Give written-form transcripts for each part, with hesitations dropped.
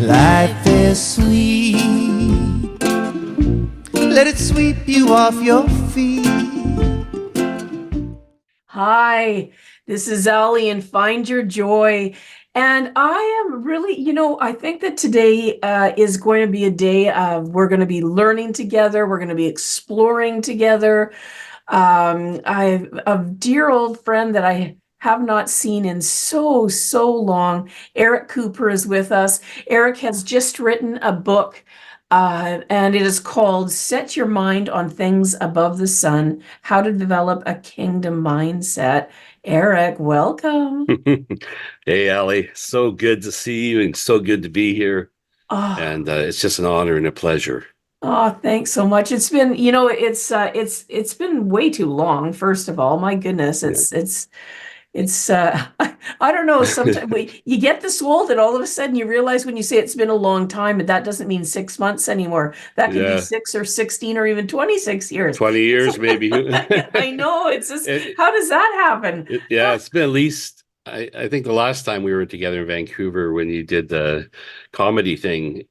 Life is sweet. Let it sweep you off your feet. Hi, this is Ali and Find Your Joy. And I am really, I think that today is going to be a day of we're going to be learning together. We're going to be exploring together. I've a dear old friend that I have not seen in so long. Eric Cooper is with us. Eric has just written a book, and it is called Set Your Mind on Things Above the Sun, How to Develop a Kingdom Mindset. Eric, welcome. Hey, Ali, so good to see you and so good to be here. Oh, And it's just an honor and a pleasure. oh, thanks so much. It's been, it's been way too long, first of all. My goodness, Yeah. it's I don't know, sometimes you get this old and all of a sudden you realize when you say it's been a long time, but that doesn't mean 6 months anymore. That could be Yeah, 6 or 16 or even 26 years. 20 years maybe. I know, it's just, It, how does that happen? yeah, it's been at least, I think the last time we were together in Vancouver when you did the comedy thing,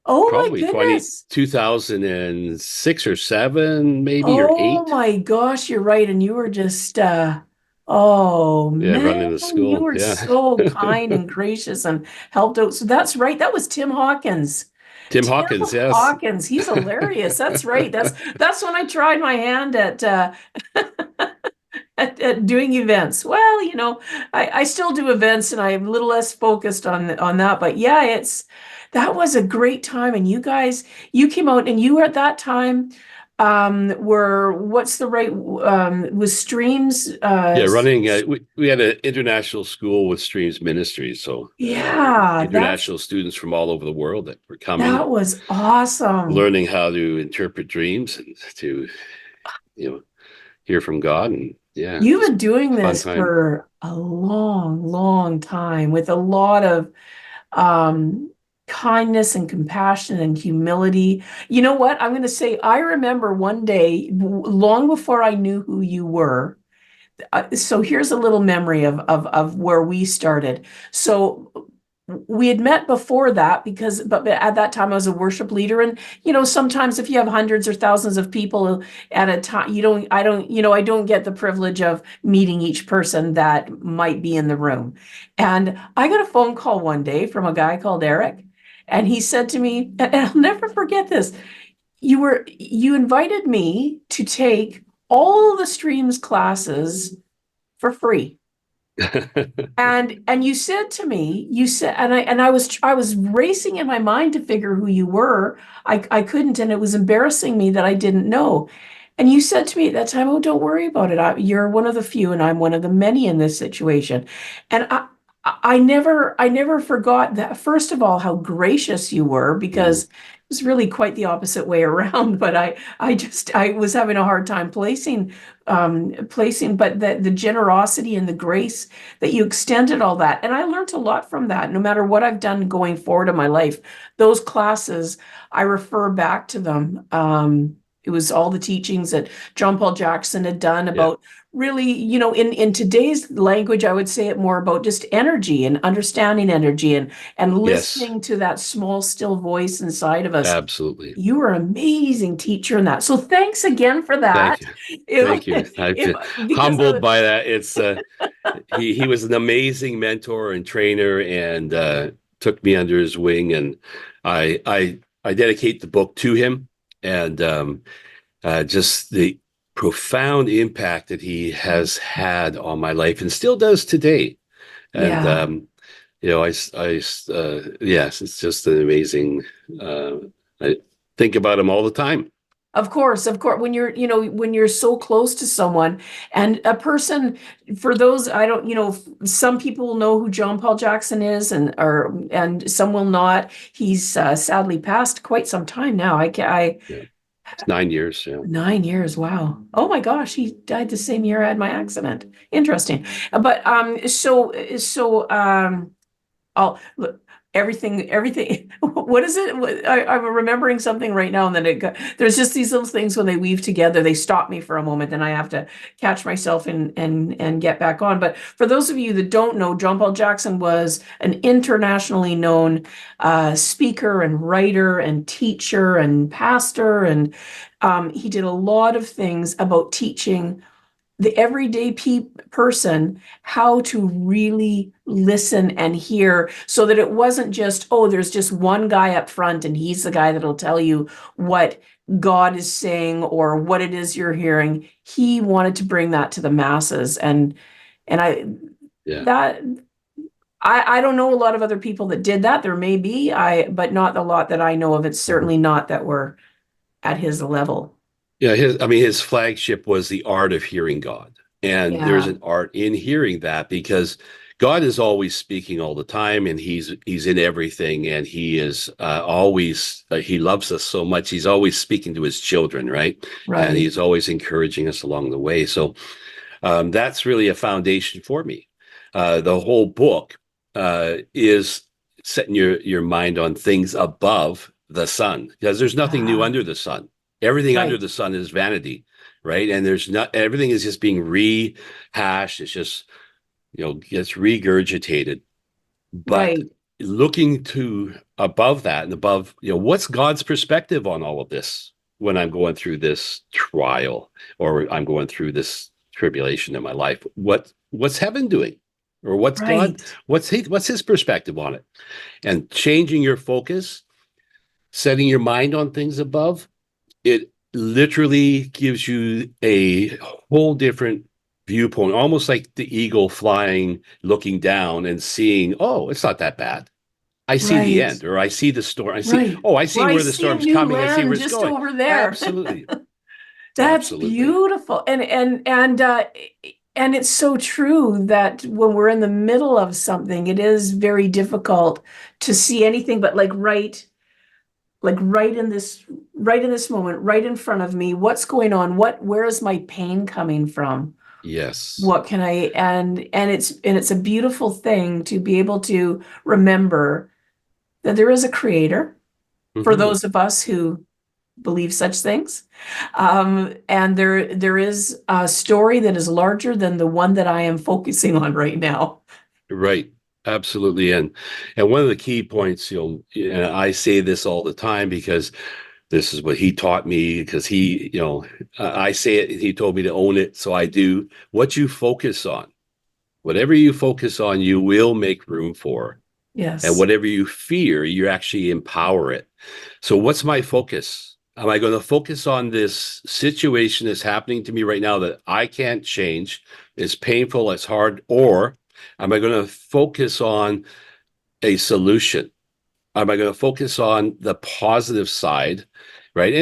Oh my probably goodness. 2006 or 7, maybe, or Oh 8. my gosh, you're right. And you were just oh Yeah, man, running the you school. were Yeah. so kind and gracious and helped out. So that's right. That was Tim Hawkins. Tim Tim Hawkins, yes. Hawkins, he's hilarious. That's right. That's when I tried my hand at at doing events. Well, I still do events and I'm a little less focused on that. But yeah, that was a great time. And you guys, you came out and you were at that time were what's the right was streams Yeah, running. We had an international school with Streams Ministries, so yeah, international students from all over the world that were coming, that was awesome. learning how to interpret dreams and to, you know, hear from God. And yeah, You've just been doing a fun this time. for a long time with a lot of um, kindness and compassion and humility. You know what? I'm going to say, I remember one day, long before I knew who you were. So here's a little memory of where we started. So we had met before that but at that time I was a worship leader, and sometimes if you have hundreds or thousands of people at a time, I don't get the privilege of meeting each person that might be in the room. And I got a phone call one day from a guy called Eric, and he said to me, and I'll never forget this, you invited me to take all the streams classes for free. And you said to me, you said, and I was racing in my mind to figure who you were. I couldn't, and it was embarrassing me that I didn't know. And you said to me at that time, "Oh, don't worry about it. You're one of the few, and I'm one of the many in this situation." And I never forgot that. First of all, how gracious you were, because Mm, it was really quite the opposite way around. But I was having a hard time placing, but the generosity and the grace that you extended all that, and I learned a lot from that. No matter what I've done going forward in my life, those classes, I refer back to them. It was all the teachings that John Paul Jackson had done yeah. about, really, in today's language, I would say it more about just energy and understanding energy and Yes, listening to that small, still voice inside of us. absolutely. You were an amazing teacher in that. So thanks again for Thank that. you. Thank you. I've If been because I humbled was by that. It's he was an amazing mentor and trainer, and took me under his wing, and I dedicate the book to him, and just the profound impact that he has had on my life and still does today. And yeah. yes, it's just an amazing. I think about him all the time. Of course, when you're so close to someone, and a person, for those, I don't, some people will know who John Paul Jackson is, and some will not. He's sadly passed quite some time now. Yeah, it's 9 years. Yeah. 9 years, wow. Oh my gosh, he died the same year I had my accident. Interesting. But I'll look. everything. What is it? I'm remembering something right now, and then there's just these little things when they weave together. They stop me for a moment, and I have to catch myself and get back on. But for those of you that don't know, John Paul Jackson was an internationally known speaker and writer and teacher and pastor, and he did a lot of things about teaching the everyday person how to really listen and hear, so that it wasn't just, oh, there's just one guy up front and he's the guy that'll tell you what God is saying or what it is you're hearing. He wanted to bring that to the masses. And I Yeah. that I don't know a lot of other people that did that. There may be, but not a lot that I know of. It's certainly not that were at his level. Yeah, his flagship was the art of hearing God. And there's Yeah, an art in hearing that, because God is always speaking all the time, and he's in everything, and he is always he loves us so much. He's always speaking to his children, right? And right, he's always encouraging us along the way. So that's really a foundation for me. The whole book is setting your mind on things above the sun, because there's nothing new yeah, under the sun. Everything under right, the sun is vanity, right? And there's not everything is just being rehashed. It's just gets regurgitated. But right. looking to above that and above, what's God's perspective on all of this when I'm going through this trial or I'm going through this tribulation in my life? What's heaven doing? Or what's God, Right, what's his perspective on it? And changing your focus, setting your mind on things above, it literally gives you a whole different viewpoint, almost like the eagle flying, looking down and seeing, oh, it's not that bad. I see the right, end, or I see the storm. right. I see Or I where the see a storm's new coming. I see where land it's just going. over there. Absolutely. That's Absolutely. beautiful. And it's so true that when we're in the middle of something, it is very difficult to see anything but like right in this moment, right in front of me, what's going on? Where is my pain coming from? Yes. What can I and it's a beautiful thing to be able to remember that there is a creator for Hmm. those of us who believe such things. And there is a story that is larger than the one that I am focusing on right now. Right. Absolutely. And one of the key points, and I say this all the time because this is what he taught me, because I say it, he told me to own it, so I do. What you focus on, whatever you focus on, you will make room for. And Yes. whatever you fear, you actually empower it. So what's my focus? Am I going to focus on this situation that's happening to me right now that I can't change? It's painful, it's hard. Or am I going to focus on a solution? Am I going to focus on the positive side? Right.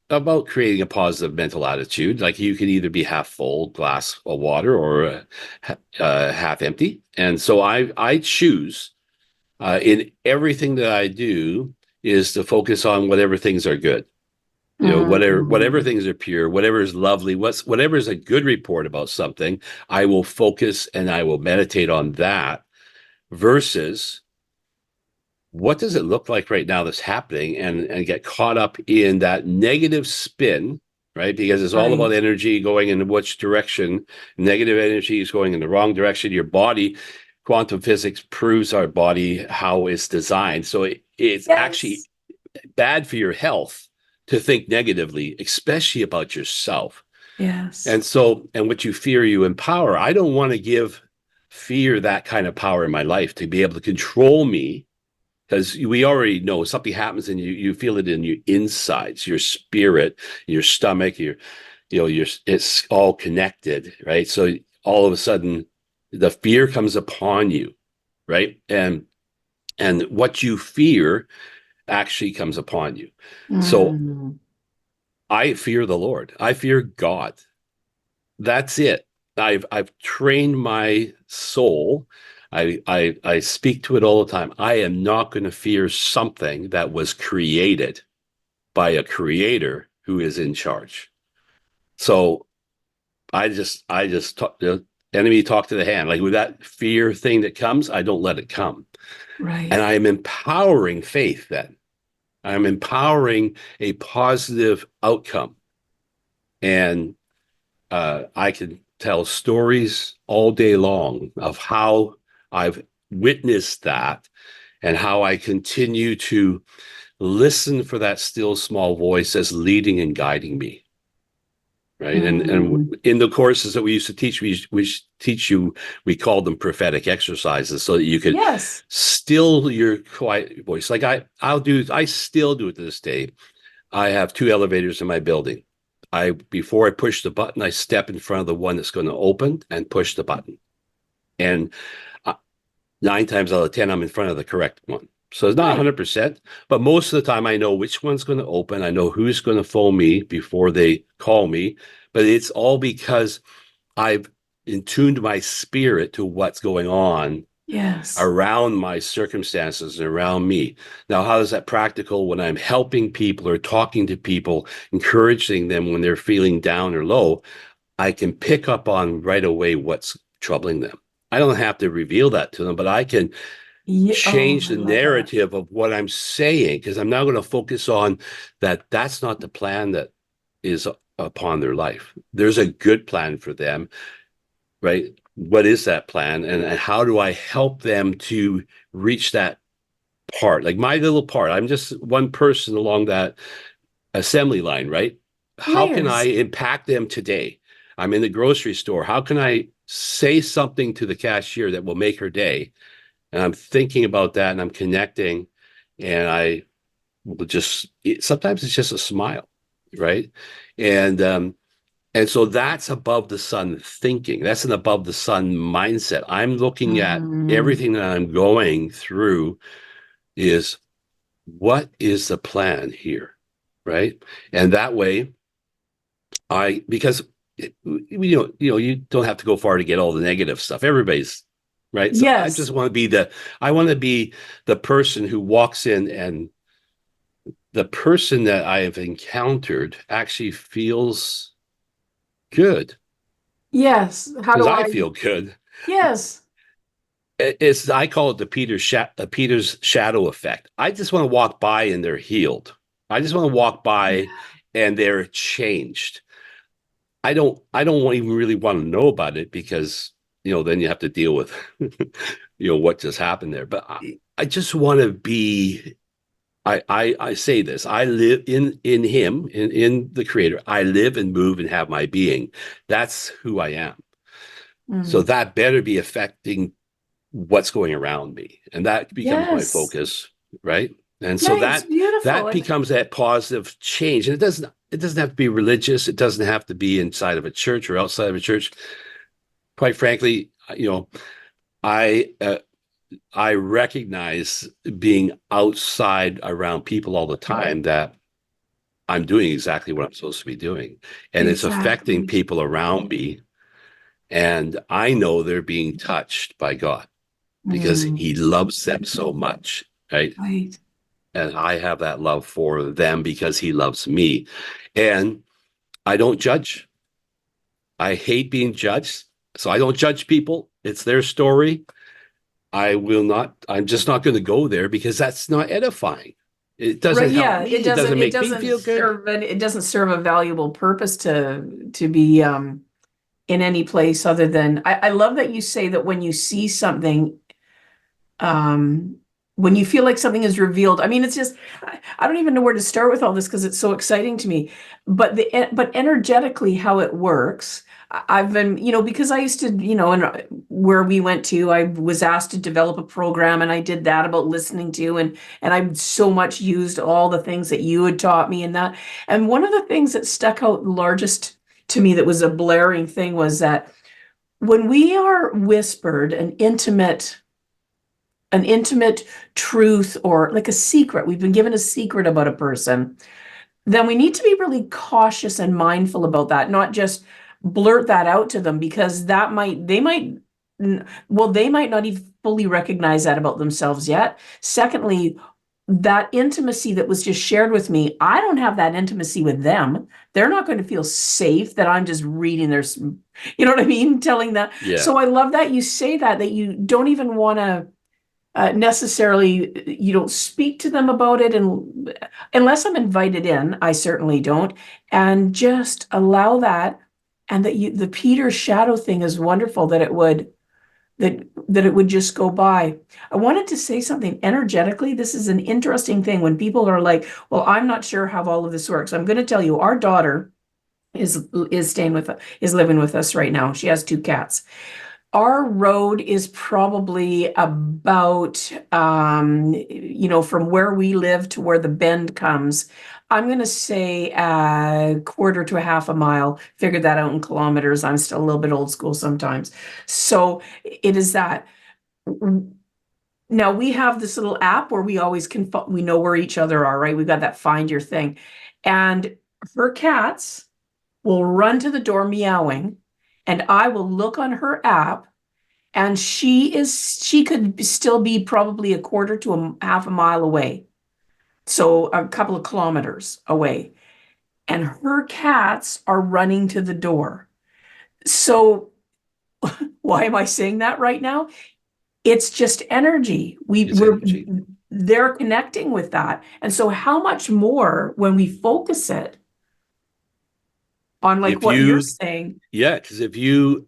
About creating a positive mental attitude. Like, you can either be half full glass of water or half empty. And so I choose in everything that I do is to focus on whatever things are good. Whatever Mm, things are pure, whatever is lovely, whatever is a good report about something, I will focus and I will meditate on that, versus what does it look like right now that's happening, and get caught up in that negative spin, right? Because it's all about right. energy going in which direction. Negative energy is going in the wrong direction. Your body, quantum physics proves our body how it's designed. So it's actually Yes. bad for your health to think negatively, especially about yourself. Yes. And what you fear, you empower. I don't want to give fear that kind of power in my life to be able to control me, because we already know something happens and you feel it in your insides, your spirit, your stomach, it's all connected, right? So all of a sudden the fear comes upon you, right? And what you fear actually comes upon you. So Mm, I fear the Lord. I fear God. That's it. I've trained my soul. I speak to it all the time. I am not going to fear something that was created by a creator who is in charge. So I just enemy talk to the hand. Like with that fear thing that comes, I don't let it come. Right. And I am empowering faith then. I'm empowering a positive outcome. And I can tell stories all day long of how I've witnessed that and how I continue to listen for that still small voice that's leading and guiding me. Right. And in the courses that we used to teach, we teach you, we called them prophetic exercises so that you could Yes. still your quiet voice. Like I still do it to this day. I have 2 elevators in my building. Before I push the button, I step in front of the one that's going to open and push the button. And 9 times out of 10, I'm in front of the correct one. So it's not 100%, but most of the time I know which one's going to open. I know who's going to phone me before they call me, but it's all because I've attuned my spirit to what's going on Yes. around my circumstances and around me. Now, how is that practical when I'm helping people or talking to people, encouraging them when they're feeling down or low? I can pick up on right away what's troubling them. I don't have to reveal that to them, but I can Oh, change I the love that. narrative of what I'm saying because I'm now going to focus on that. That's not the plan that is upon their life. There's a good plan for them, right? What is that plan, and how do I help them to reach that part? Like my little part, I'm just one person along that assembly line, right? How can I Layers. impact them today? I'm in the grocery store. How can I say something to the cashier that will make her day? And I'm thinking about that and I'm connecting, and I will just sometimes it's just a smile, right? And and so that's above the sun thinking. That's an above the sun mindset. I'm looking at Mm. everything that I'm going through is what is the plan here, right? And that way, because you don't have to go far to get all the negative stuff. Everybody's right. So I Yes. just want to be the person who walks in and the person that I have encountered actually feels good Yes. How because do I I? feel good. Yes. It's I call it the Peter's shadow effect. I just want to walk by and they're healed. I just want to walk Yeah. by and they're changed. I don't even really want to know about it because then you have to deal with what just happened there. But I just want to be I say this. I live in him, in the creator. I live and move and have my being. That's who I am. So Mm. that better be affecting what's going around me. And that becomes my Yes. focus, right? And so Yeah, it's that beautiful. And becomes that positive change. And it doesn't have to be religious. It doesn't have to be inside of a church or outside of a church. Quite frankly, I I recognize being outside around people all the time that I'm doing exactly what I'm supposed to be doing. And it's affecting exactly. people around me. And I know they're being touched by God because Mm. he loves them so much. Right. Right. And I have that love for them because he loves me. And I don't judge. I hate being judged. So I don't judge people. It's their story. I'm just not going to go there because that's not edifying. It doesn't Right. help Yeah. me. It doesn't It make me doesn't feel good. serve it doesn't serve a valuable purpose to be in any place other than I love that you say that when you see something um when you feel like something is revealed. I mean, it's just I don't even know where to start with all this because it's so exciting to me. But energetically how it works. I've been, because I used to, and where we went to, I was asked to develop a program and I did that about listening to and I so much used all the things that you had taught me and that. And one of the things that stuck out largest to me that was a blaring thing was that when we are whispered an intimate truth or like a secret, we've been given a secret about a person, then we need to be really cautious and mindful about that, not just blurt that out to them because they might not even fully recognize that about themselves yet. Secondly, that intimacy that was just shared with me, I don't have that intimacy with them. They're not going to feel safe that I'm just reading their, you know what I mean? Telling that. Yeah. So I love that you say that you don't even want to necessarily, you don't speak to them about it. And unless I'm invited in, I certainly don't. And just allow that. And that the Peter shadow thing is wonderful, that it would, that it would just go by. I wanted to say something energetically. This is an interesting thing when people are like, well, I'm not sure how all of this works. I'm going to tell you, our daughter is staying with is living with us right now. She has 2 cats. Our road is probably about from where we live to where the bend comes. I'm going to say a quarter to a half a mile. Figured that out in kilometers. I'm still a little bit old school sometimes. So it is that. Now we have this little app where we always can, we know where each other are, right? We've got that find your thing. And her cats will run to the door meowing, and I will look on her app, and she could still be probably a quarter to a half a mile away. So a couple of kilometers away. And her cats are running to the door. So why am I saying that right now? It's just energy. It's energy. They're connecting with that. And so how much more when we focus it on like If what you're you, saying? yeah, because if you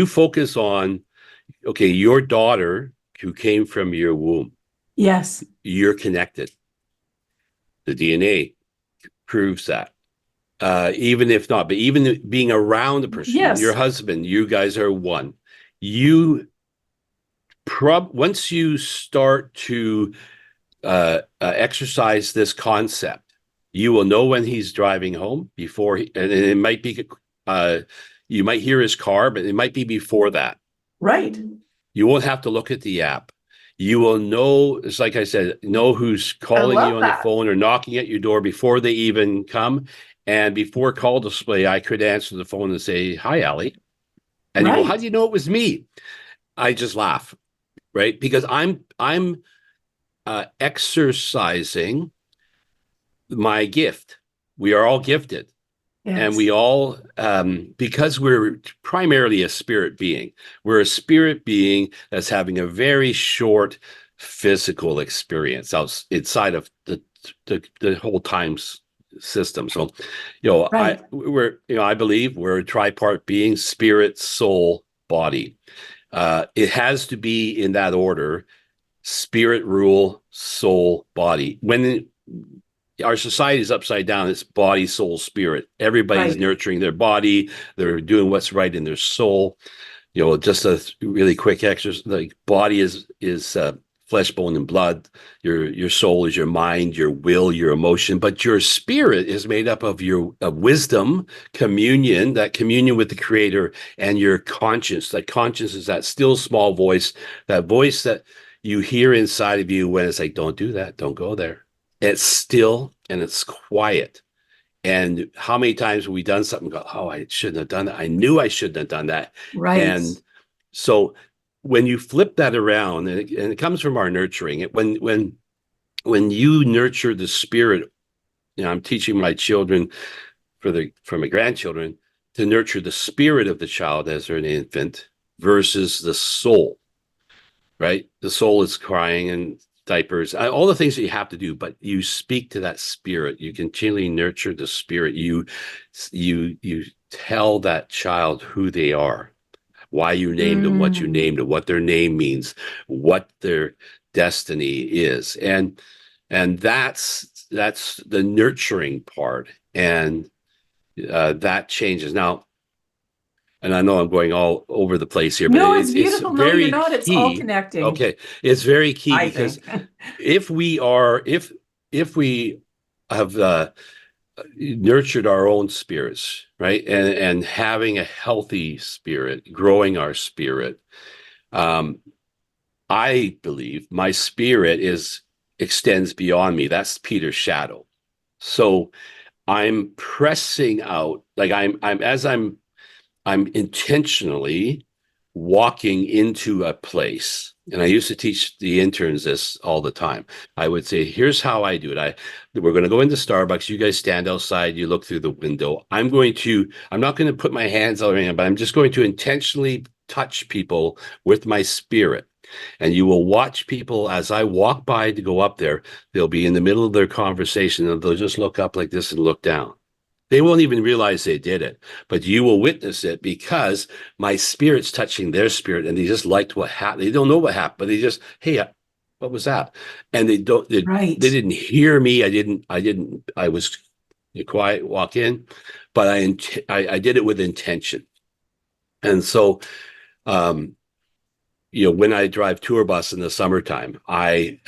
focus on, okay, your daughter who came from your womb, Yes. you're connected. The DNA proves that. Even if not, but even being around the person, your Yes. husband, you guys are one. You once you start to exercise this concept, you will know when he's driving home before and it might be you might hear his car, but it might be before that. Right. You won't have to look at the app. You will know, it's like I said, know who's I calling you love on the that. phone or knocking at your door before they even come. And before call display, I could answer the phone and say, "Hi, Allie." And you go, "How do Right. you know it was me?" I just laugh, right? Because I'm exercising my gift. We are all gifted. And Yes. we all, because we're primarily a spirit being, we're a spirit being that's having a very short physical experience outside of the whole time system. So, Right. I believe we're a tripart being: spirit, soul, body. It has to be in that order: spirit, rule, soul, body. When our society is upside down, it's body, soul, spirit. Everybody's Right. nurturing their body, they're doing what's right in their soul. Just a really quick exercise. Like, body is flesh, bone, and blood. Your soul is your mind, your will, your emotion, but your spirit is made up of your wisdom, communion, that communion with the creator, and your conscience. That conscience is that still small voice, that voice that you hear inside of you when it's like, don't do that, don't go there. It's still and it's quiet. And how many times have we done something and go, oh, I shouldn't have done that. I knew I shouldn't have done that. Right. And so when you flip that around, and it comes from our nurturing, when you nurture the spirit, I'm teaching my children for my grandchildren to nurture the spirit of the child as they're an infant versus the soul, right? The soul is crying and diapers, all the things that you have to do, but you speak to that spirit. You continually nurture the spirit. You tell that child who they are, why you named them, what you Mm. named them, what their name means, what their destiny is, and that's the nurturing part, and that changes now. And I know I'm going all over the place here, but No, it's it's beautiful. No, you're very not. It's all key. connecting, Okay, it's very key I because think. if we have nurtured our own spirits, right, and having a healthy spirit, growing our spirit, um, I believe my spirit extends beyond me. That's Peter's shadow. So I'm pressing out, like I'm intentionally walking into a place, and I used to teach the interns this all the time. I would say, here's how I do it. We're going to go into Starbucks. You guys stand outside. You look through the window. I'm not going to put my hands out, but I'm just going to intentionally touch people with my spirit. And you will watch people as I walk by to go up there. They'll be in the middle of their conversation and they'll just look up like this and look down. They won't even realize they did it, but you will witness it because my spirit's touching their spirit, and they just liked what happened. They don't know what happened, but they just, hey, what was that? And they Right. didn't hear me. I was quiet, walk in, but I did it with intention. And so, when I drive tour bus in the summertime, I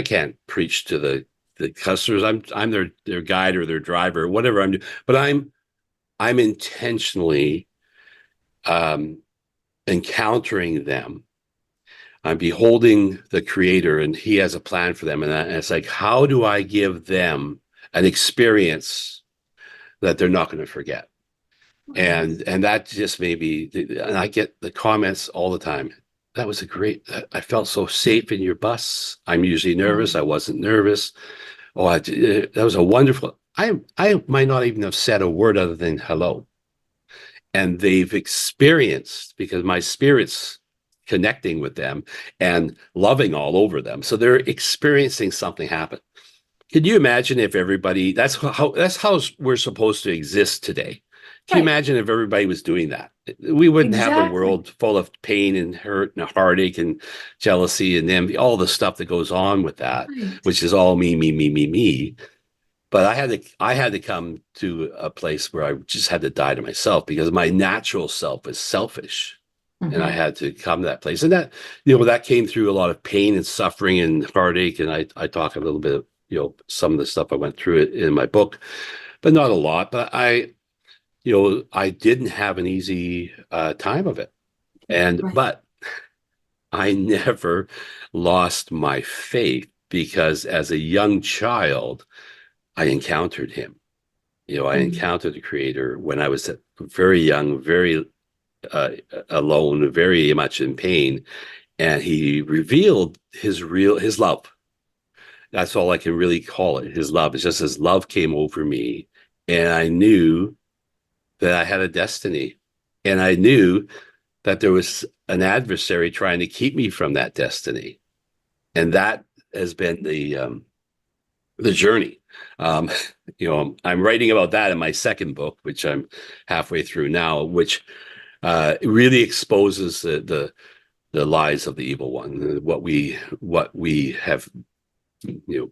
can't preach to the customers. I'm their guide or their driver, whatever I'm doing. But I'm intentionally encountering them. I'm beholding the Creator, and He has a plan for them. And it's like, how do I give them an experience that they're not going to forget? And that just maybe, and I get the comments all the time. That was I felt so safe in your bus. I'm usually nervous. I wasn't nervous. That was a wonderful. I might not even have said a word other than hello, and they've experienced, because my spirit's connecting with them and loving all over them, so they're experiencing something happen. Can you imagine if everybody? That's how we're supposed to exist today. Can you imagine if everybody was doing that? We wouldn't have a world full of pain and hurt and heartache and jealousy and envy, all the stuff that goes on with that, which is all me, me, me, me, me. But I had to come to a place where I just had to die to myself, because my natural self is selfish. And I had to come to that place. And that came through a lot of pain and suffering and heartache. And I talk a little bit of, some of the stuff I went through it in my book, but not a lot. But I didn't have an easy time of it. But I never lost my faith, because as a young child, I encountered Him. I encountered the Creator when I was very young, very alone, very much in pain. And He revealed His love. That's all I can really call it. His love. It's just His love came over me. And I knew that I had a destiny. And I knew that there was an adversary trying to keep me from that destiny. And that has been the journey. I'm writing about that in my second book, which I'm halfway through now, which really exposes the lies of the evil one, what we have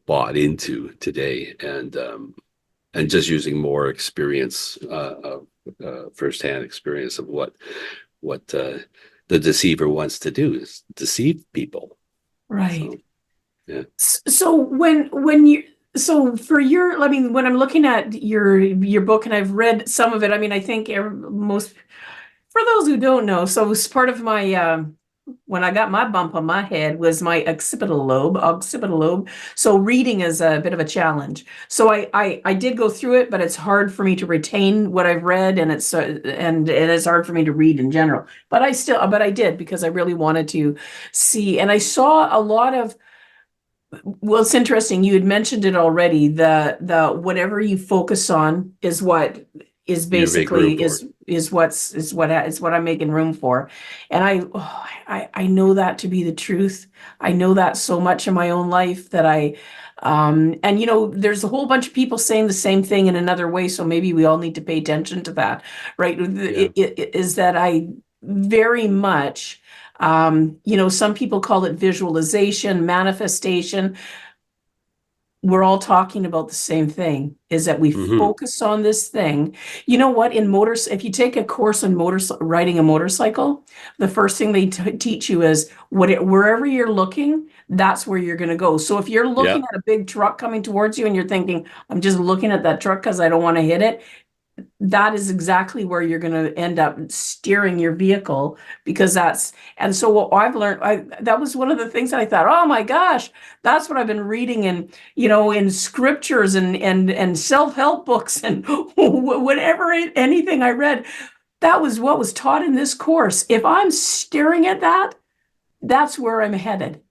bought into today, and just using more experience, firsthand experience of what the deceiver wants to do, is deceive people. Right. So, yeah. So when when I'm looking at your book, and I've read some of it, I think most, for those who don't know, so it's part of my when I got my bump on my head was my occipital lobe. So reading is a bit of a challenge. So I did go through it, but it's hard for me to retain what I've read, and and it is hard for me to read in general. But I did, because I really wanted to see, and I saw a lot of. Well, it's interesting. You had mentioned it already. The whatever you focus on is what is basically is what I'm making room for. And I know that to be the truth. I know that so much in my own life that and there's a whole bunch of people saying the same thing in another way. So maybe we all need to pay attention to that, right? It is that I very much. Some people call it visualization, manifestation. We're all talking about the same thing, is that we focus on this thing. You know what? If you take a course on riding a motorcycle, the first thing they teach you is wherever you're looking, that's where you're going to go. So if you're looking at a big truck coming towards you and you're thinking, I'm just looking at that truck because I don't want to hit it, that is exactly where you're going to end up steering your vehicle, because and so what I've learned, that was one of the things that I thought, oh my gosh, that's what I've been reading in scriptures and self-help books and whatever, anything I read. that was what was taught in this course. If I'm staring at that, that's where I'm headed.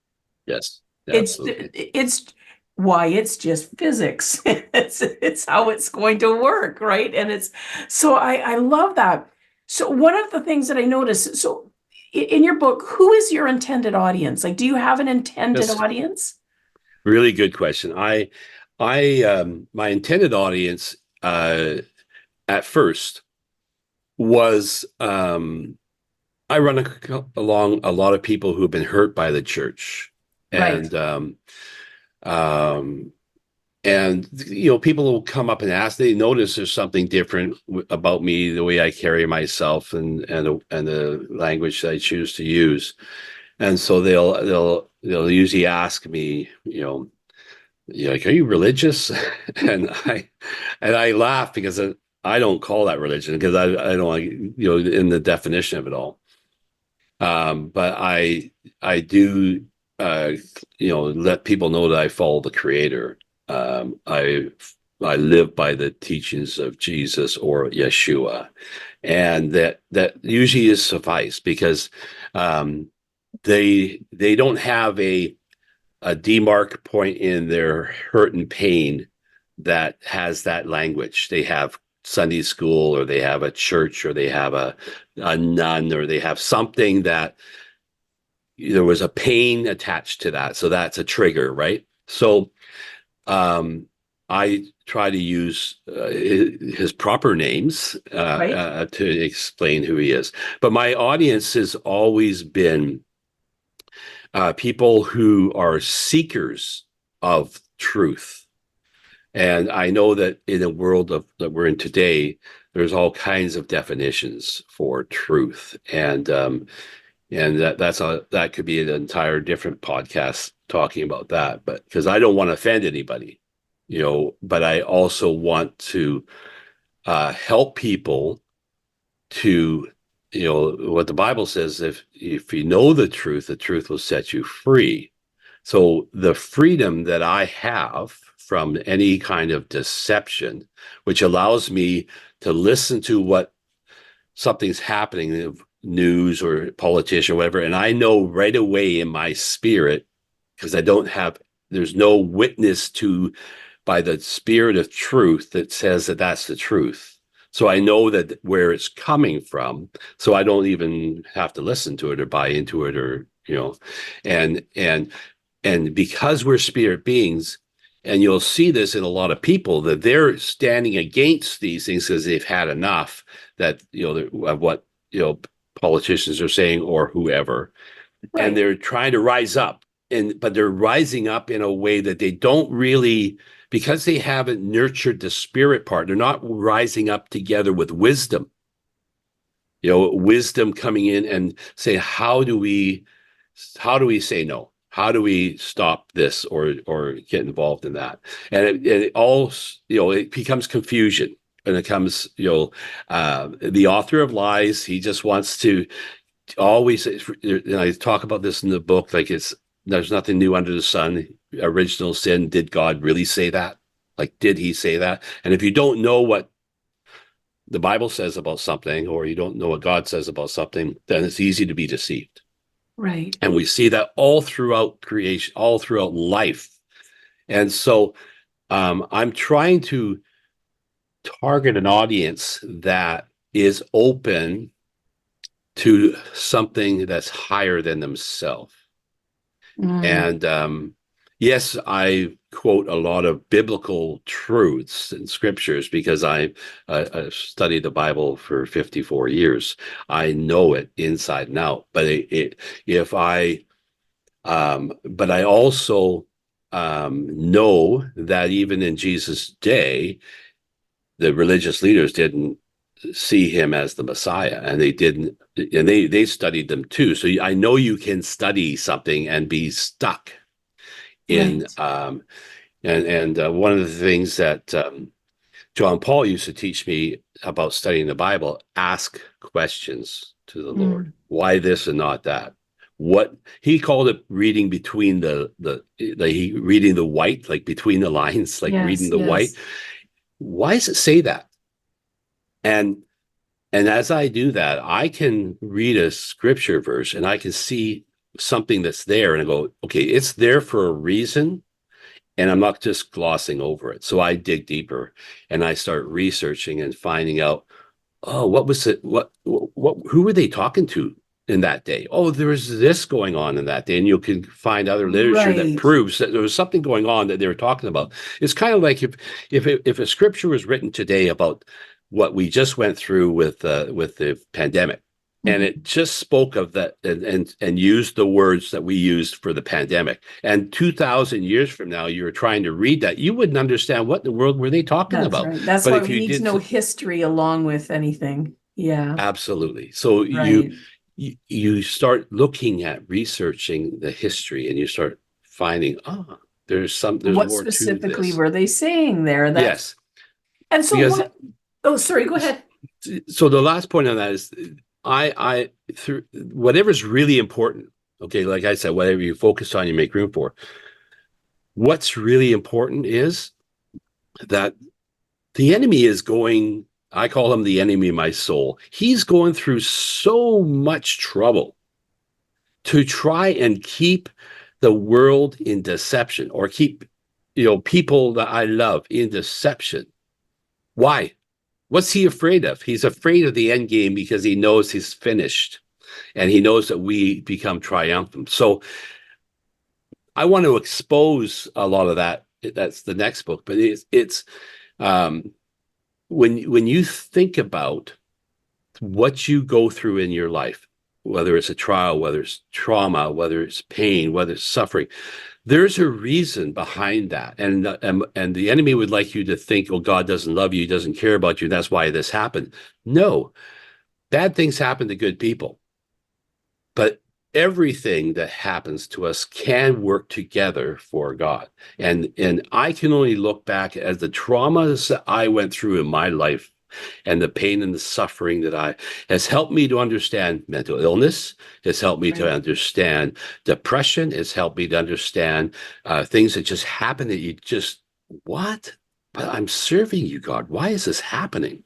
Yes, It's absolutely. it's why it's just physics. It's how it's going to work, right? And it's so I love that. So one of the things that I noticed, so in your book, who is your intended audience? Like, do you have an intended Yes, audience? really good question. My intended audience at first was I run along a lot of people who have been hurt by the church, Right, um, and people will come up and ask. They notice there's something different about me, the way I carry myself, and the language that I choose to use, and so they'll usually ask me, like, are you religious? and I laugh because I don't call that religion because I don't like, in the definition of it all. But I do, uh, let people know that I follow the Creator. I live by the teachings of Jesus or Yeshua, and that usually is suffice because um, they don't have a demarc point in their hurt and pain that has that language. They have Sunday school, or they have a church, or they have a nun, or they have something that there was a pain attached to that. So that's a trigger, right? So um, I try to use his proper names right, to explain who he is. But my audience has always been people who are seekers of truth. And I know that in the world that we're in today, there's all kinds of definitions for truth, and that could be an entire different podcast talking about that. But because I don't want to offend anybody, but I also want to help people to, what the Bible says: if you know the truth will set you free. So the freedom that I have from any kind of deception, which allows me to listen to what something's happening, news or politician or whatever, and I know right away in my spirit, because there's no witness to by the spirit of truth that says that that's the truth. So I know that where it's coming from, so I don't even have to listen to it or buy into it, or and and and because we're spirit beings, and you'll see this in a lot of people, that they're standing against these things because they've had enough that of what politicians are saying or whoever, and right. they're trying to rise up, but they're rising up in a way that they don't really, because they haven't nurtured the spirit part. They're not rising up together with wisdom. Wisdom coming in and say, how do we say no? How do we stop this or get involved in that? And it all, it becomes confusion. And it comes, the author of lies, he just wants to always, and I talk about this in the book, like there's nothing new under the sun. Original sin. Did God really say that? Like, did he say that? And if you don't know what the Bible says about something, or you don't know what God says about something, then it's easy to be deceived. Right. And we see that all throughout creation, all throughout life. And so I'm trying to target an audience that is open to something that's higher than themselves. Mm, And yes, I quote a lot of biblical truths and scriptures because I've studied the Bible for 54 years. I know it inside and out. But if I but I also know that even in Jesus' day, the religious leaders didn't see him as the Messiah, and they studied them too. So I know you can study something and be stuck in right. and one of the things that John Paul used to teach me about studying the Bible: ask questions to the Lord. Mm, Why this and not that? What he called it, reading between reading the white, like between the lines, like reading yes, the white. yes. Why does it say that? And And as I do that, I can read a scripture verse and I can see something that's there and I go, okay, it's there for a reason. And I'm not just glossing over it. So I dig deeper and I start researching and finding out, oh, what was it? Who were they talking to in that day? Oh, there was this going on in that day. And you can find other literature that Right. proves that there was something going on that they were talking about. It's kind of like if a scripture was written today about what we just went through with the pandemic, and Mhm. it just spoke of that and used the words that we used for the pandemic. And 2,000 years from now, you were trying to read that, you wouldn't understand what in the world were they talking That's about. right. That's But why if we you need to did, know history along with anything. Yeah, absolutely. So right. you start looking at researching the history, and you start finding, there's What more to specifically this. were they saying there? Yes, And so because what? Oh, sorry, go ahead. so the last point on that is, I through whatever's really important. Okay, like I said, whatever you focus on, you make room for. What's really important is that the enemy is going. I call him the enemy of my soul. He's going through so much trouble to try and keep the world in deception, or keep people that I love in deception. Why? What's he afraid of? He's afraid of the end game because he knows he's finished, and he knows that we become triumphant. So I want to expose a lot of that. That's the next book, but it's um, when you think about what you go through in your life, whether it's a trial, whether it's trauma, whether it's pain, whether it's suffering, there's a reason behind that. And the enemy would like you to think, oh, God doesn't love you, he doesn't care about you, that's why this happened. No, bad things happen to good people. But everything that happens to us can work together for God. And I can only look back at the traumas that I went through in my life, and the pain and the suffering that I has helped me to understand mental illness, has helped me to Right. understand depression, has helped me to understand things that just happen that you just, what? But I'm serving you, God. Why is this happening?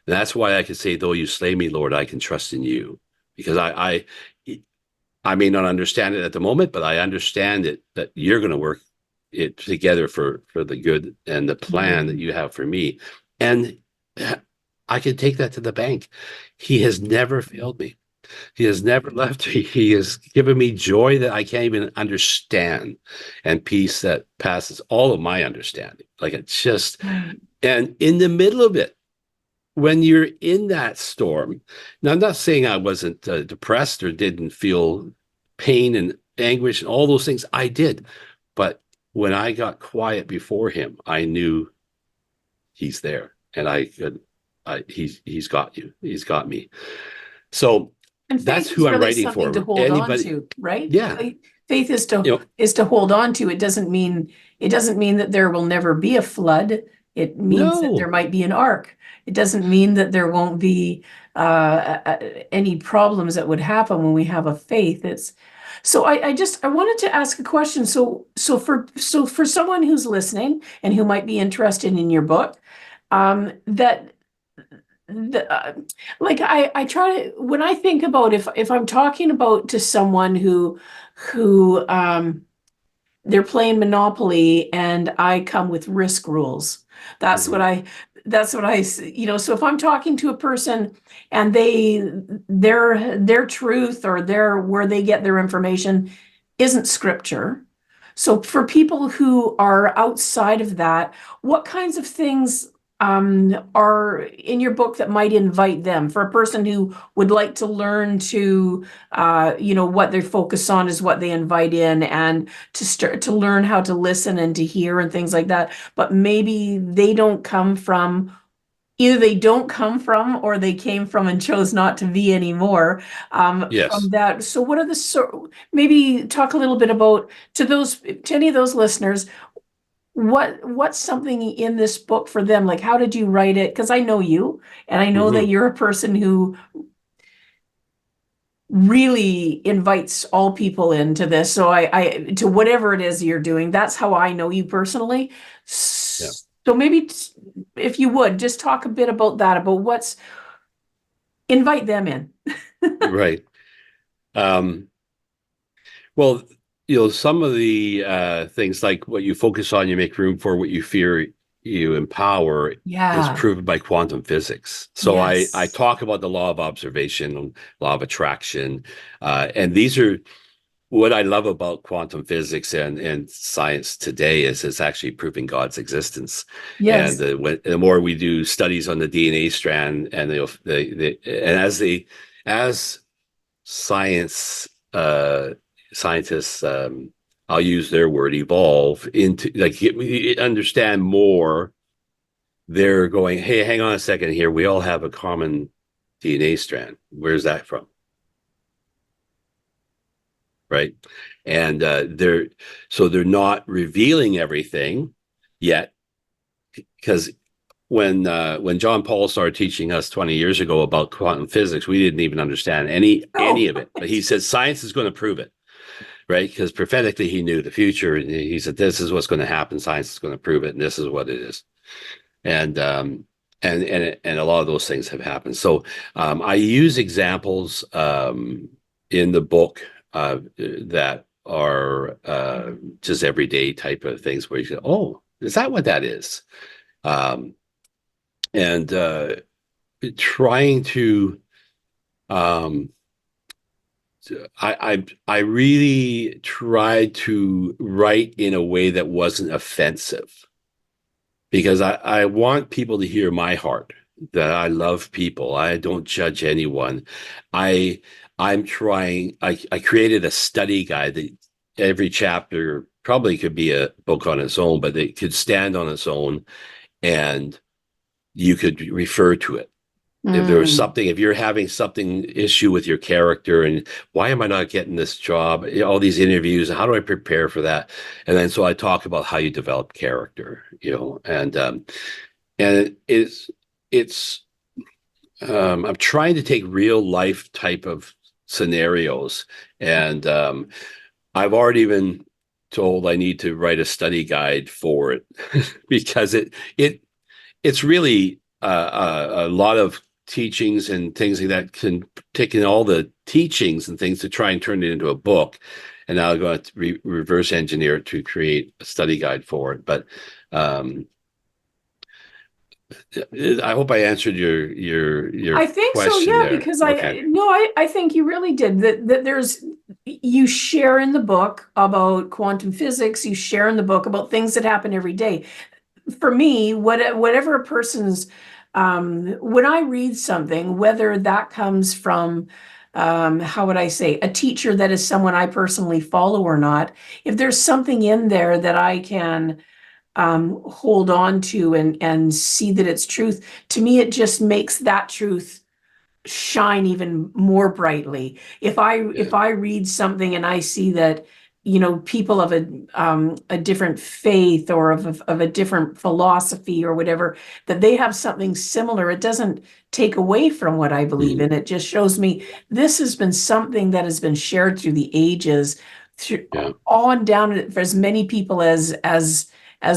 And that's why I can say, though you slay me, Lord, I can trust in you. Because I may not understand it at the moment, but I understand it, that you're going to work it together for the good and the plan that Mhm. you have for me. And I can take that to the bank. He has never failed me. He has never left me. He has given me joy that I can't even understand, and peace that passes all of my understanding. Like, it's just, Right. and in the middle of it, when you're in that storm, now I'm not saying I wasn't depressed or didn't feel pain and anguish and all those things. I did. But when I got quiet before him, I knew he's there, and I could, he's got you. He's got me. So And that's faith who is I'm really writing something to for. hold on Anybody. to, right? Yeah. Faith You know, is to hold on to. It doesn't mean that there will never be a flood. It means that there no. might be an ark. It doesn't mean that there won't be any problems that would happen when we have a faith. It's so I wanted to ask a question. So for someone who's listening and who might be interested in your book, that the like I try to, when I think about, if I'm talking about to someone who they're playing Monopoly and I come with risk rules. That's what Mhm. I so if I'm talking to a person and their truth or their where they get their information isn't scripture. So for people who are outside of that, what kinds of things are in your book that might invite them, for a person who would like to learn to what they focus on is what they invite in, and to start to learn how to listen and to hear and things like that, but maybe either they don't come from or they came from and chose not to be anymore from Yes. that. So what are maybe talk a little bit about, to any of those listeners, what's something in this book for them? Like, how did you write it? Because I know you, and I know that Hmm. you're a person who really invites all people into this. So I to whatever it is you're doing, that's how I know you personally. Yeah. So maybe if you would just talk a bit about that, about invite them in. Right. Um, well, some of the things like what you focus on, you make room for; what you fear, you empower, is Yeah. proven by quantum physics. So I Yes. talk about the law of observation, law of attraction, and these are what I love about quantum physics and science today is it's actually proving God's existence. And Yes. the more we do studies on the DNA strand, and and as science scientists, I'll use their word, evolve into like we understand more. They're going, hey, hang on a second here. We all have a common DNA strand. Where's that from? Right. And they're not revealing everything yet, because when John Paul started teaching us 20 years ago about quantum physics, we didn't even understand any Oh, of it. But he said science is going to prove it, right? Because prophetically he knew the future, and he said this is what's going to happen. Science is going to prove it, and this is what it is. And and a lot of those things have happened. So I use examples in the book that are just everyday type of things where you say, "Oh, is that what that is?" Um, and trying to um, I really tried to write in a way that wasn't offensive, because I want people to hear my heart, that I love people. I don't judge anyone. I I'm trying I created a study guide that every chapter probably could be a book on its own, but it could stand on its own, and you could refer to it. If there was mm, something, if you're having something issue with your character, and why am I not getting this job? All these interviews, how do I prepare for that? And then so I talk about how you develop character, and it's I'm trying to take real life type of scenarios, and I've already been told I need to write a study guide for it because it's really a lot of teachings and things like that, can take in all the teachings and things to try and turn it into a book. And now I'm going to reverse engineer it to create a study guide for it. But um, I hope I answered your I think so, question yeah, there. because Okay. I think you really did. That there's you share in the book about quantum physics, you share in the book about things that happen every day. For me, whatever a person's when I read something, whether that comes from how would I say, a teacher that is someone I personally follow or not, if there's something in there that I can hold on to and see that it's truth, to me, it just makes that truth shine even more brightly. Yeah. If I read something and I see that, people of a different faith or of a different philosophy or whatever, that they have something similar, it doesn't take away from what I believe Mhm. in. It just shows me this has been something that has been shared through the ages, through Yeah. on down for as many people as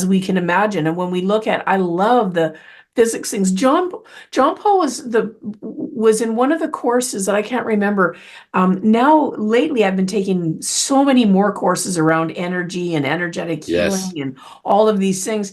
we can imagine. And when we look at, I love the physics things. John Paul was in one of the courses that I can't remember. Now lately, I've been taking so many more courses around energy and energetic healing Yes. and all of these things,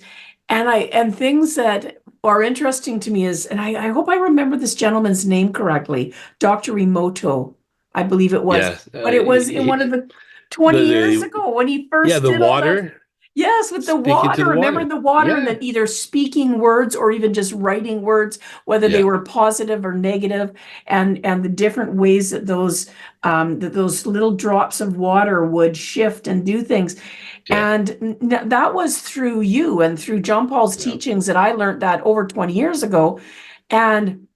and things that are interesting to me is, and I hope I remember this gentleman's name correctly, Dr. Emoto, I believe it was, Yeah. but it was in one of the 20 years The ago when he yeah, first the did all that. water, Yes, with the speaking to water. the Remember water. the water, and Yeah. then either speaking words or even just writing words, whether they Yeah. were positive or negative, and the different ways that those little drops of water would shift and do things. Yeah. And that was through you and through John Paul's Yeah. teachings that I learned that over 20 years ago. And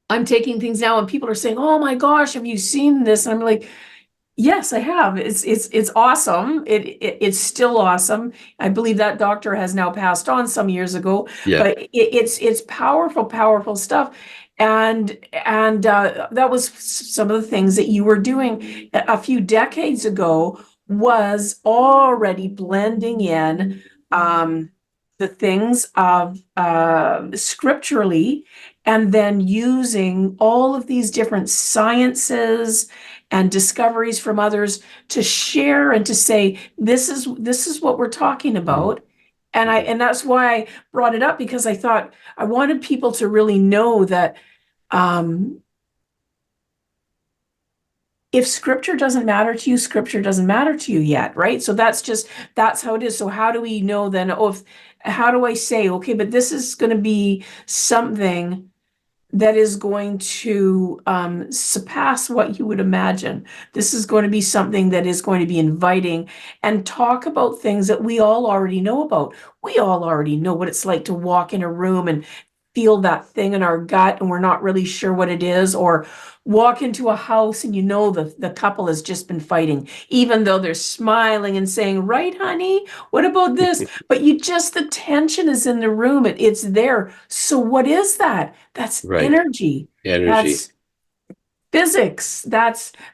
I'm taking things now, and people are saying, "Oh my gosh, have you seen this?" And I'm like, yes, I have. It's awesome. It's still awesome. I believe that doctor has now passed on some years ago, Yeah. but it's powerful, powerful stuff. And that was some of the things that you were doing a few decades ago, was already blending in um the things of scripturally, and then using all of these different sciences and discoveries from others to share and to say, this is what we're talking Mhm. about. And I Mhm. and that's why I brought it up, because I thought I wanted people to really know that um, if scripture doesn't matter to you, scripture doesn't matter to you yet, right? So that's how it is. So how do we know then? Oh, how do I say, okay, but this is going to be something that is going to surpass what you would imagine. This is going to be something that is going to be inviting and talk about things that we all already know about. We all already know what it's like to walk in a room and feel that thing in our gut and we're not really sure what it is, or walk into a house and you know the couple has just been fighting, even though they're smiling and saying, right, honey, what about this? But the tension is in the room. It's there. So what is that? That's Right. energy. Energy. That's physics.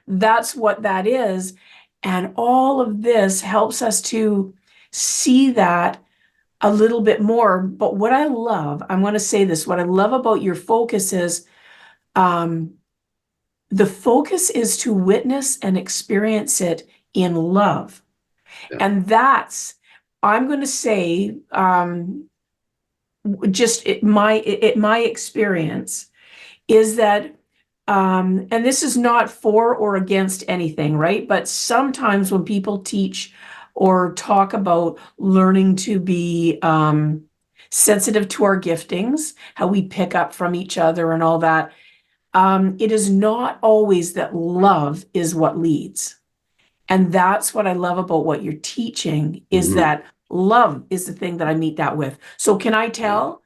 That's what that is. And all of this helps us to see that a little bit more. But what I love, I'm going to say this, what I love about your focus is um, the focus is to witness and experience it in love. Yeah. And that's, I'm going to say, my experience is that, and this is not for or against anything, right? But sometimes when people teach or talk about learning to be sensitive to our giftings, how we pick up from each other and all that, it is not always that love is what leads. And that's what I love about what you're teaching, is Mhm. that love is the thing that I meet that with. So can I Right. tell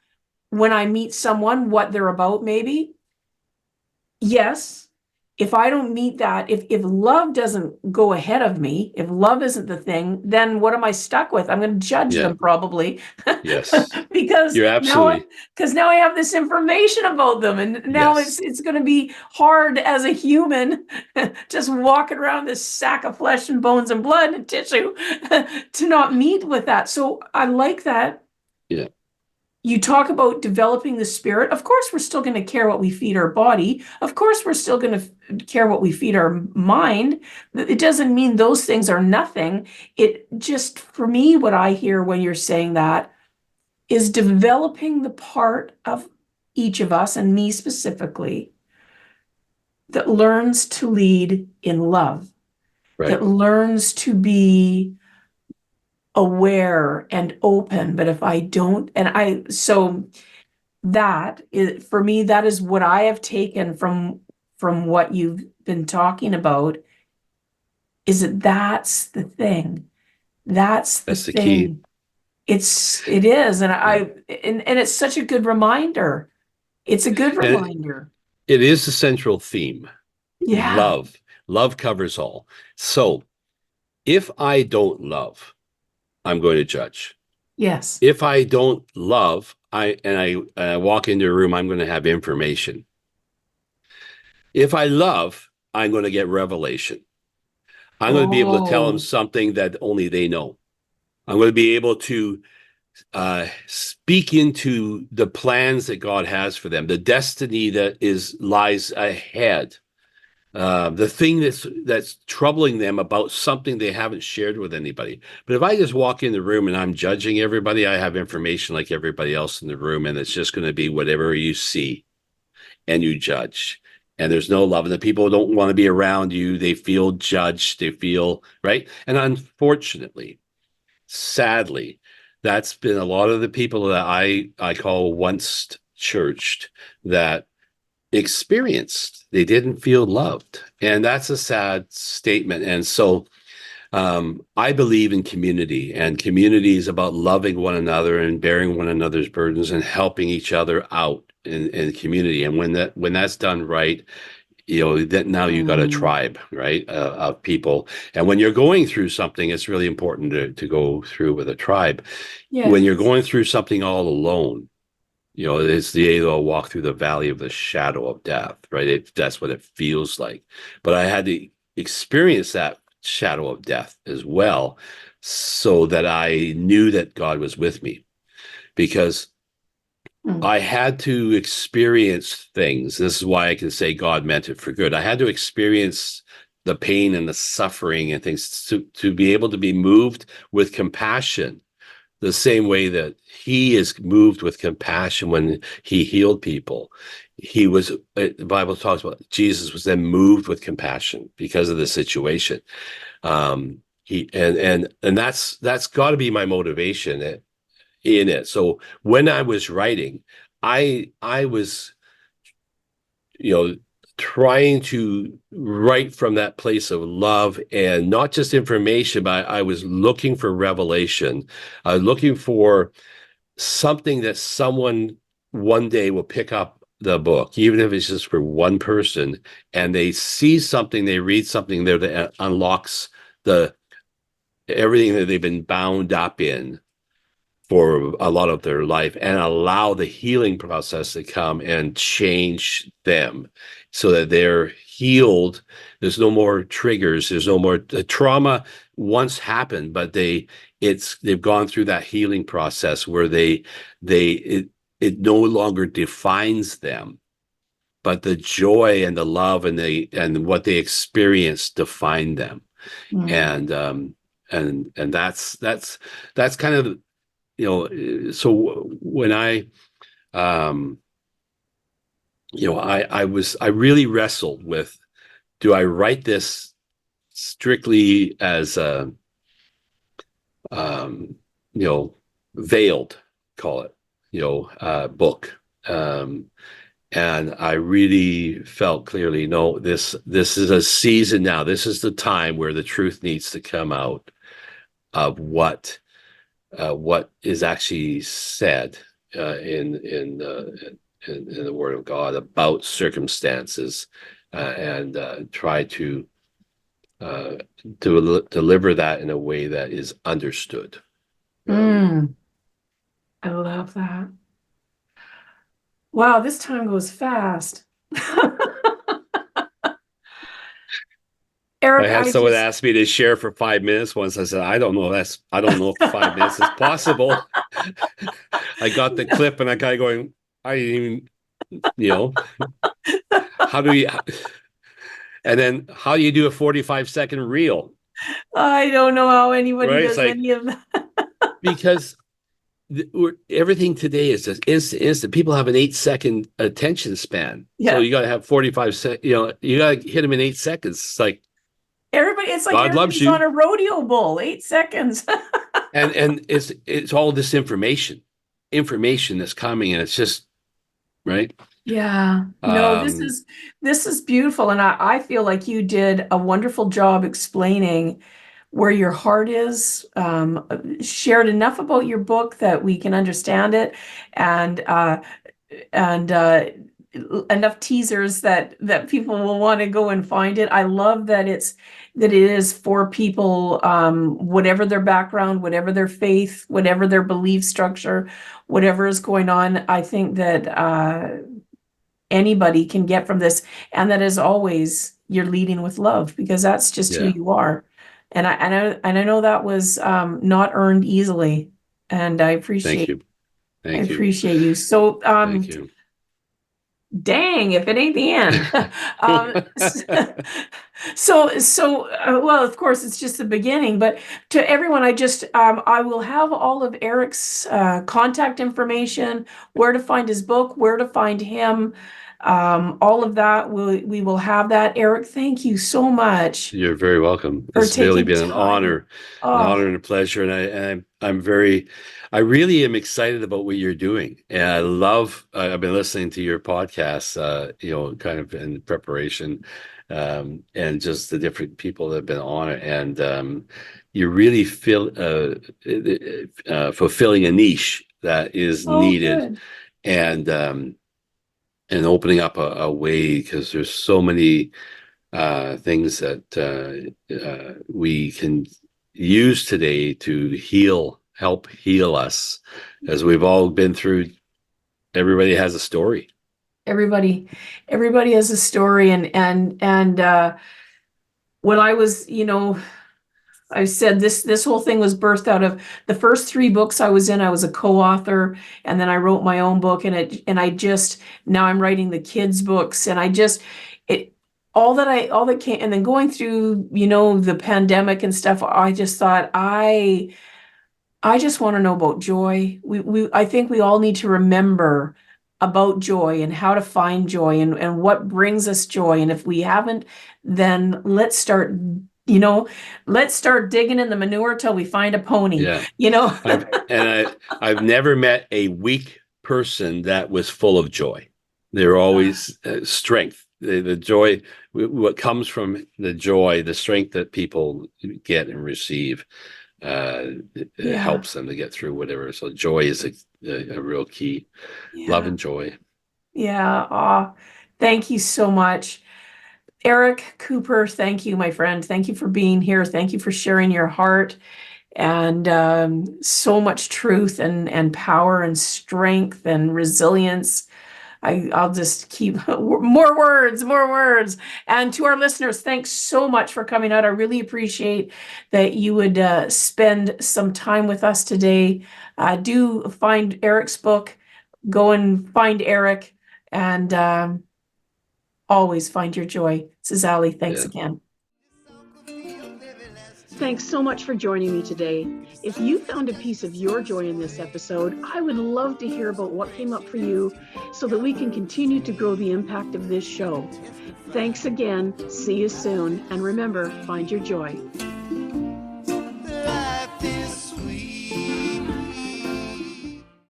when I meet someone what they're about, maybe? Yes. If I don't meet that, if love doesn't go ahead of me, if love isn't the thing, then what am I stuck with? I'm going to judge Yeah. them probably Yes. because You're now I absolutely because now I have this information about them, and now yes. it's going to be hard as a human just walking around this sack of flesh and bones and blood and tissue to not meet with that. So I like that Yeah. you talk about developing the spirit. Of course, we're still going to care what we feed our body. Of course, we're still going to care what we feed our mind. It doesn't mean those things are nothing. It just, for me, what I hear when you're saying that is developing the part of each of us, and me specifically, that learns to lead in love, Right. that learns to be aware and open. But if I don't, so that is, for me, that is what I have taken from what you've been talking about, is that that's the thing. That's the That's the key. thing. It is. And Yeah. and it's such a good reminder. It's a good And reminder. it is the central theme. Yeah. Love. Love covers all. So if I don't love, I'm going to judge. Yes. If I don't love, I walk into a room, I'm going to have information. If I love, I'm going to get revelation. I'm going to be able to tell them Oh, something that only they know. I'm going to be able to speak into the plans that God has for them, the destiny that is lies ahead, the thing that's troubling them about something they haven't shared with anybody. But if I just walk in the room and I'm judging everybody, I have information like everybody else in the room, and it's just going to be whatever you see and you judge. And there's no love, and the people don't want to be around you. They feel judged. They feel right. And unfortunately, sadly, that's been a lot of the people that I call once churched that experienced they didn't feel loved, and that's a sad statement. And so I believe in community, and community is about loving one another and bearing one another's burdens and helping each other out in community. And when that's done right, you know that now you got a mm, tribe, right, of people. And when you're going through something, it's really important to go through with a tribe. When you're yes. going through something all alone, you know, it's the they'll walk through the valley of the shadow of death, right? That's what it feels like. But I had to experience that shadow of death as well, so that I knew that God was with me. because Mm. I had to experience things. This is why I can say God meant it for good. I had to experience the pain and the suffering and things to be able to be moved with compassion, the same way that he is moved with compassion when he healed people. He was, the Bible talks about Jesus was then moved with compassion because of the situation. And that's got to be my motivation in it. So when I was writing, I was, you know, trying to write from that place of love and not just information, but I was looking for revelation. I was looking for something that someone one day will pick up the book, even if it's just for one person, and they see something, they read something there that unlocks the everything that they've been bound up in for a lot of their life, and allow the healing process to come and change them so that they're healed. There's no more triggers. There's no more, the trauma once happened, but they've gone through that healing process where it no longer defines them, but the joy and the love and what they experience define them. Mm. And that's kind of, so when um, I really wrestled with, do I write this strictly as a, um, you know, veiled, call it, book. And I really felt clearly, no, this is a season now. This is the time where the truth needs to come out of what is actually said in the Word of God about circumstances, and try to deliver that in a way that is understood. Mm. I love that. Wow, this time goes fast. I Eric, had I someone just, ask me to share for 5 minutes once. I said, I don't know if 5 minutes is possible. I got the clip and I kind of going, I didn't even, you know, how do you, and then how do you do a 45-second reel? I don't know how anybody Right? It's does like, any of that. because everything today is just instant. People have an 8-second attention span. So Yeah. you got to have 45 seconds, you got to hit them in 8 seconds. It's like, It's like God loves everybody's on you. a rodeo bull, 8 seconds. And it's all this information that's coming, and it's just, right. Yeah. No, Um, this is beautiful. And I feel like you did a wonderful job explaining where your heart is, shared enough about your book that we can understand it, and and enough teasers that people will want to go and find it. I love that it is for people, whatever their background, whatever their faith, whatever their belief structure, whatever is going on. I think that anybody can get from this, and that as always, you're leading with love because that's just who yeah. you are. And I know that was not earned easily, and Thank you. I Thank you. appreciate you. So Thank you. dang, if it ain't the end. um, well, of course, it's just the beginning. But to everyone, I will have all of Eric's contact information, where to find his book, where to find him, all of that. We will have that. Eric, thank you so much You're very welcome. for It's really taking been time. an Oh, honor and a pleasure. I really am excited about what you're doing. And I've been listening to your podcasts, kind of in preparation, and just the different people that have been on it. And you really feel fulfilling a niche that is oh, needed, good. and um, and opening up a way, because there's so many things that we can use today to help heal us, as we've all been through. Everybody has a story. Everybody, everybody has a story, and when I was, I said this whole thing was birthed out of the first 3 books I was in. I was a co-author, and then I wrote my own book, and I just now I'm writing the kids' books, and I just it all that came, and then going through, the pandemic and stuff, I just thought I just want to know about joy. I think we all need to remember about joy and how to find joy, and what brings us joy. And if we haven't, then you know, let's start digging in the manure till we find a pony, Yeah. you know? I've never met a weak person that was full of joy. They're always strength. The joy, what comes from the joy, the strength that people get and receive, it Yeah. helps them to get through whatever. So joy is a real key. Love Yeah. and joy. Yeah. Thank you so much. Eric Cooper, thank you, my friend. Thank you for being here. Thank you for sharing your heart, and so much truth and power and strength and resilience. I'll just keep more words, more words. And to our listeners, thanks so much for coming out. I really appreciate that you would spend some time with us today. Do find Eric's book. Go and find Eric, and always find your joy. This is Ali. Thanks again. Thanks so much for joining me today. If you found a piece of your joy in this episode, I would love to hear about what came up for you so that we can continue to grow the impact of this show. Thanks again. See you soon. And remember, find your joy.